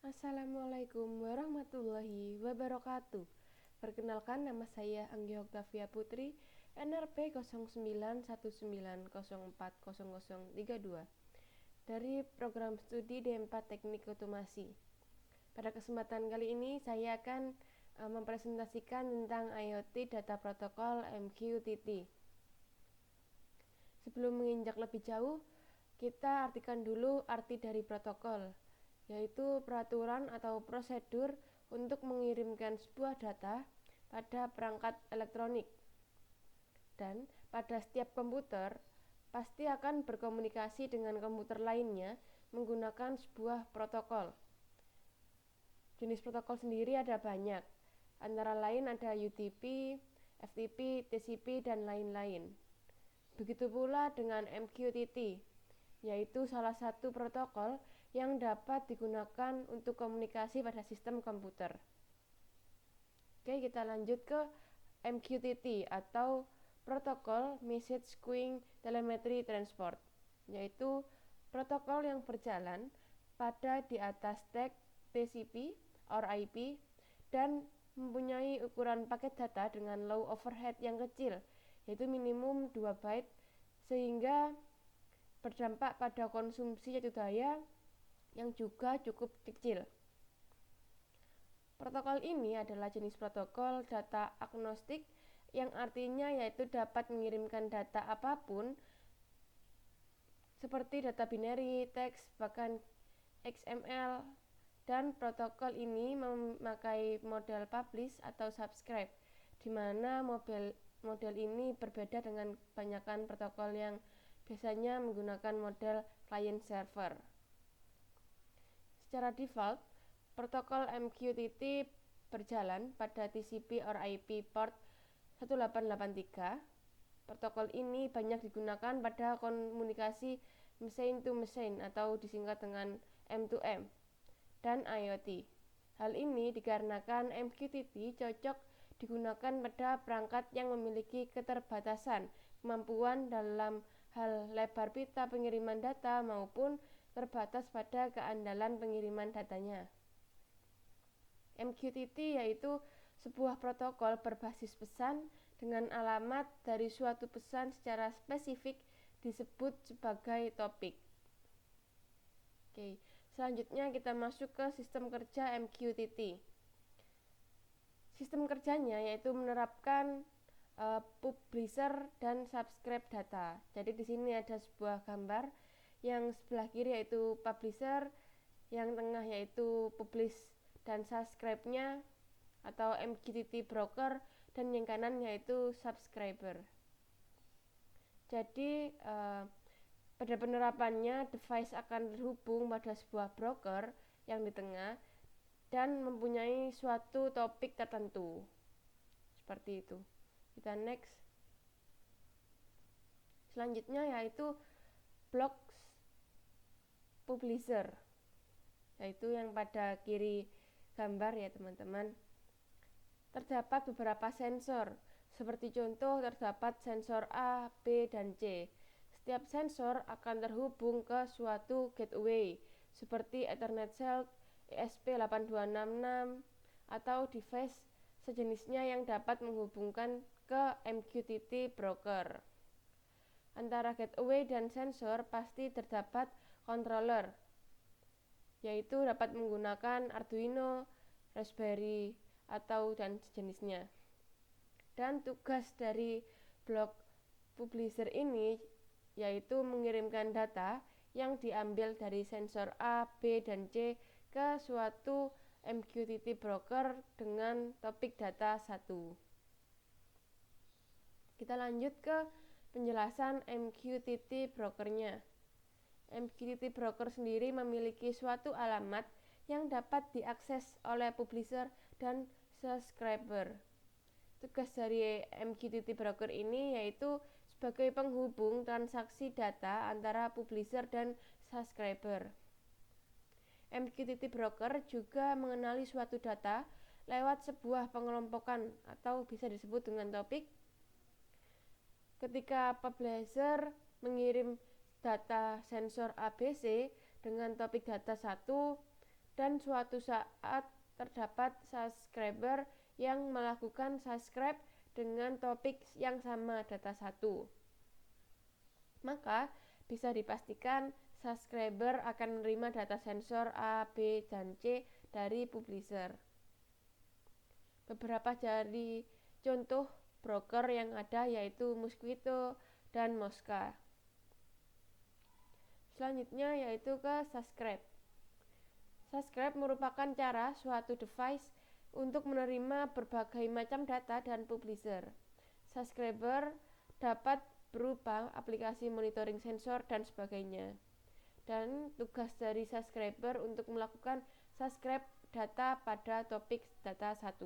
Assalamualaikum warahmatullahi wabarakatuh. Perkenalkan, nama saya Anggi Oktavia Putri, NRP 0919040032 dari program studi D4 Teknik Otomasi. Pada kesempatan kali ini saya akan mempresentasikan tentang IoT Data Protocol MQTT. Sebelum menginjak lebih jauh, kita artikan dulu arti dari protokol, yaitu peraturan atau prosedur untuk mengirimkan sebuah data pada perangkat elektronik. Dan pada setiap komputer pasti akan berkomunikasi dengan komputer lainnya menggunakan sebuah protokol. Jenis protokol sendiri ada banyak, antara lain ada UDP, FTP, TCP, dan lain-lain. Begitu pula dengan MQTT, yaitu salah satu protokol yang dapat digunakan untuk komunikasi pada sistem komputer. Oke, kita lanjut ke MQTT atau Protocol Message Queuing Telemetry Transport, yaitu protokol yang berjalan pada di atas stack TCP or IP dan mempunyai ukuran paket data dengan low overhead yang kecil, yaitu minimum 2 byte, sehingga berdampak pada konsumsi yaitu daya yang juga cukup kecil. Protokol ini adalah jenis protokol data agnostik, yang artinya yaitu dapat mengirimkan data apapun seperti data binary, teks, bahkan XML, dan protokol ini memakai model publish atau subscribe, di mana model ini berbeda dengan kebanyakan protokol yang biasanya menggunakan model client server. Secara default, protokol MQTT berjalan pada TCP or IP port 1883. Protokol ini banyak digunakan pada komunikasi machine to machine atau disingkat dengan M2M dan IoT. Hal ini dikarenakan MQTT cocok digunakan pada perangkat yang memiliki keterbatasan kemampuan dalam hal lebar pita pengiriman data maupun terbatas pada keandalan pengiriman datanya. MQTT yaitu sebuah protokol berbasis pesan dengan alamat dari suatu pesan secara spesifik disebut sebagai topik. Oke, selanjutnya kita masuk ke sistem kerja MQTT. Sistem kerjanya yaitu menerapkan publisher dan subscribe data. Jadi di sini ada sebuah gambar, yang sebelah kiri yaitu publisher, yang tengah yaitu publish dan subscribe-nya atau MQTT broker, dan yang kanan yaitu subscriber. Jadi pada penerapannya device akan terhubung pada sebuah broker yang di tengah dan mempunyai suatu topik tertentu. Seperti itu. Kita next. Selanjutnya yaitu block publisher, yaitu yang pada kiri gambar ya teman-teman. Terdapat beberapa sensor, seperti contoh terdapat sensor A, B, dan C. Setiap sensor akan terhubung ke suatu gateway seperti Ethernet Cell, ESP8266, atau device sejenisnya yang dapat menghubungkan ke MQTT broker. Antara gateway dan sensor pasti terdapat controller, yaitu dapat menggunakan Arduino, Raspberry, atau dan sejenisnya. Dan tugas dari block publisher ini yaitu mengirimkan data yang diambil dari sensor A, B, dan C ke suatu MQTT broker dengan topik data 1. Kita lanjut ke penjelasan MQTT brokernya. MQTT broker sendiri memiliki suatu alamat yang dapat diakses oleh publisher dan subscriber. Tugas dari MQTT broker ini yaitu sebagai penghubung transaksi data antara publisher dan subscriber. MQTT broker juga mengenali suatu data lewat sebuah pengelompokan atau bisa disebut dengan topik. Ketika publisher mengirim data sensor ABC dengan topik data 1, dan suatu saat terdapat subscriber yang melakukan subscribe dengan topik yang sama data 1. Maka bisa dipastikan subscriber akan menerima data sensor A, B, dan C dari publisher. Beberapa dari contoh broker yang ada yaitu Mosquito dan Mosca. Selanjutnya yaitu ke subscribe. Subscribe merupakan cara suatu device untuk menerima berbagai macam data dan publisher. Subscriber dapat berupa aplikasi monitoring sensor dan sebagainya. Dan tugas dari subscriber untuk melakukan subscribe data pada topik data 1.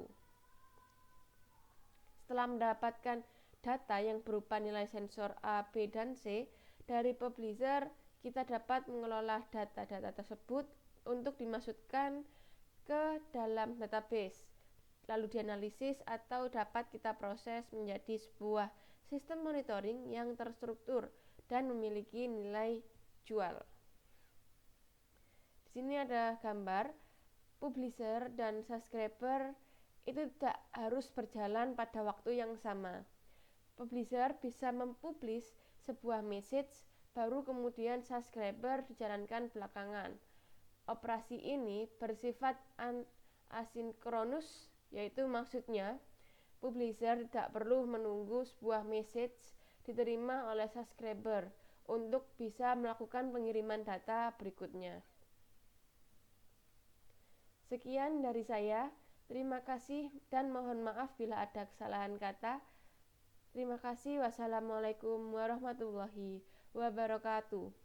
Setelah mendapatkan data yang berupa nilai sensor A, B, dan C dari publisher, kita dapat mengelola data-data tersebut untuk dimasukkan ke dalam database, lalu dianalisis atau dapat kita proses menjadi sebuah sistem monitoring yang terstruktur dan memiliki nilai jual. Di sini ada gambar publisher dan subscriber itu tidak harus berjalan pada waktu yang sama. Publisher bisa mempublish sebuah message, baru kemudian subscriber dijalankan belakangan. Operasi ini bersifat asinkronus, yaitu maksudnya publisher tidak perlu menunggu sebuah message diterima oleh subscriber untuk bisa melakukan pengiriman data berikutnya. Sekian dari saya. Terima kasih dan mohon maaf bila ada kesalahan kata. Terima kasih. Wassalamualaikum warahmatullahi wabarakatuh.